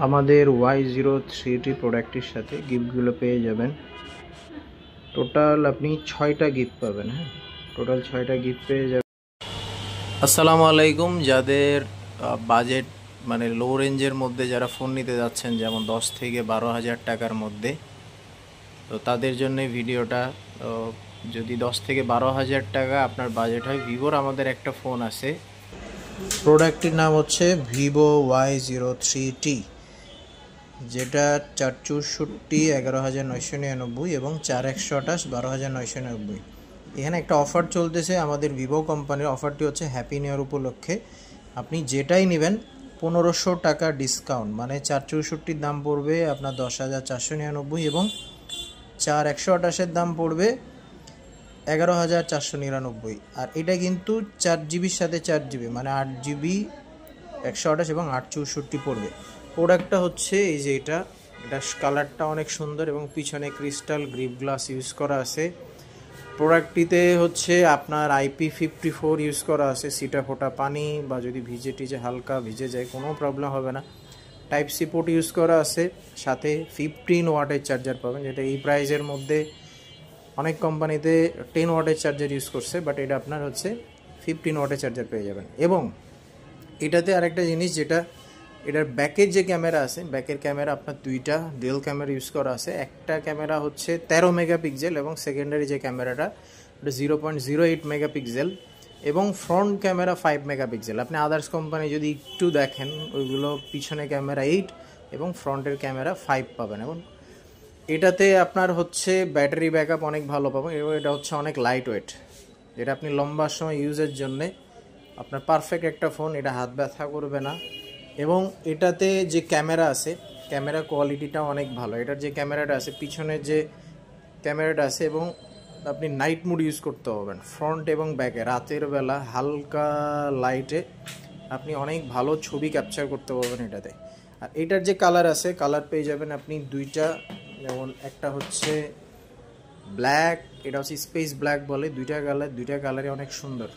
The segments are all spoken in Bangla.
আমাদের Y03 প্রোডাক্টের সাথে গিফটগুলো পেয়ে যাবেন। টোটাল আপনি 6টা গিফট পাবেন। হ্যাঁ, টোটাল 6টা গিফট পেয়ে যাবেন। আসসালামু আলাইকুম। যাদের বাজেট মানে লো রেঞ্জের মধ্যে যারা ফোন নিতে যাচ্ছেন, যেমন 10 থেকে 12,000 টাকার মধ্যে, তো তাদের জন্য ভিডিওটা। যদি 10 থেকে 12,000 টাকা আপনার বাজেট হয়, ভিভোর আমাদের একটা ফোন আছে। প্রোডাক্টটির নাম হচ্ছে ভিভো Y03T, যেটা 464 11,999 এবং 4128 12,999। এখানে একটা অফার চলতেছে আমাদের ভিভো কোম্পানির। অফারটি হচ্ছে হ্যাপি নিউ ইয়ার উপলক্ষে। আপনি যেটাই নেবেন 1500 টাকা ডিসকাউন্ট, মানে 464 দাম পড়বে আপনার 10,499 এবং 4128-এর দাম পড়বে 11,499। আর এটা কিন্তু 4GB সাথে 4GB, মানে 8GB 128 এবং 864 পড়বে। প্রোডাক্টটা হচ্ছে এই যে এটা কালারটা অনেক সুন্দর এবং পিছনে ক্রিস্টাল গ্রিপ গ্লাস ইউজ করা আছে। প্রোডাক্টটিতে হচ্ছে আপনার IP54 ইউজ করা আছে। সিটা ফোটা পানি বা যদি ভিজে টিজে হালকা ভিজে যায় কোনো প্রবলেম হবে না। টাইপ সি পোর্ট ইউজ করা আছে, সাথে 15 ওয়াটের চার্জার পাবেন, যেটা এই প্রাইজের মধ্যে অনেক কোম্পানিতে 10 ওয়াটের চার্জার ইউজ করছে, বাট এটা আপনার হচ্ছে 15 ওয়াটের চার্জার পেয়ে যাবেন। এবং এটাতে আরেকটা জিনিস, যেটা এটার ব্যাকের যে ক্যামেরা আছে, ব্যাকের ক্যামেরা আপনার দুইটা ডুয়াল ক্যামেরা ইউজ করা আছে। একটা ক্যামেরা হচ্ছে 13 মেগাপিক্সেল এবং সেকেন্ডারি যে ক্যামেরাটা ওটা 0.08 মেগাপিক্সেল এবং ফ্রন্ট ক্যামেরা 5 মেগাপিক্সেল। আপনি আদার্স কোম্পানি যদি একটু দেখেন, ওইগুলো পিছনে ক্যামেরা 8 এবং ফ্রন্টের ক্যামেরা 5 পাবেন। এবং এটাতে আপনার হচ্ছে ব্যাটারি ব্যাকআপ অনেক ভালো পাবেন এবং এটা হচ্ছে অনেক লাইট ওয়েট, যেটা আপনি লম্বা সময় ইউজের জন্যে আপনার পারফেক্ট একটা ফোন। এটা হাত ব্যথা করবে না। এবং এটাতে যে ক্যামেরা আছে, ক্যামেরা কোয়ালিটিটাও অনেক ভালো। এটার যে ক্যামেরাটা আছে, পিছনের যে ক্যামেরাটা আছে, এবং আপনি নাইট মোড ইউজ করতে পারবেন ফ্রন্ট এবং ব্যাকে। রাতের বেলা হালকা লাইটে আপনি অনেক ভালো ছবি ক্যাপচার করতে পারবেন এটাতে। আর এটার যে কালার আছে, কালার পেয়ে যাবেন আপনি দুইটা। যেমন একটা হচ্ছে ব্ল্যাক, এটা হচ্ছে স্পেস ব্ল্যাক বলে, দুইটা কালারই অনেক সুন্দর।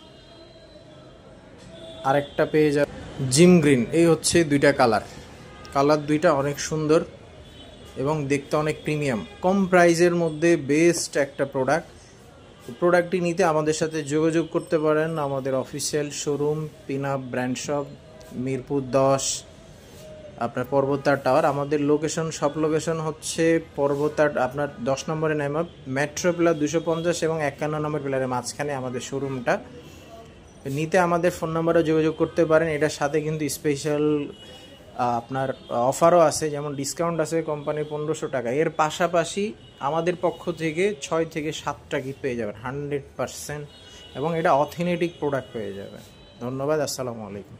আরেকটা পেয়ে যাবেন জিম গ্রিন। এই হচ্ছে দুইটা কালার দুইটা অনেক সুন্দর এবং দেখতে অনেক প্রিমিয়াম। কম প্রাইজের মধ্যে বেস্ট একটা প্রোডাক্টটি নিতে আমাদের সাথে যোগাযোগ করতে পারেন। আমাদের official showroom Pinup brand shop, Mirpur 10, আপনার পর্বতার টাওয়ার। আমাদের সব লোকেশন হচ্ছে পর্বতার আপনার 10 নম্বরে নেমে মেট্রো পিলার 250 এবং 51 নম্বর পিলারের মাঝখানে আমাদের শোরুমটা। নিতে আমাদের ফোন নাম্বারে যোগাযোগ করতে পারেন। এটার সাথে কিন্তু স্পেশাল আপনার অফারও আছে, যেমন ডিসকাউন্ট আছে কোম্পানির 1500 টাকা। এর পাশাপাশি আমাদের পক্ষ থেকে 6 থেকে 7টা গিফট পেয়ে যাবেন 100%, এবং এটা অথেন্টিক প্রোডাক্ট পেয়ে যাবেন। ধন্যবাদ। আসসালামু আলাইকুম।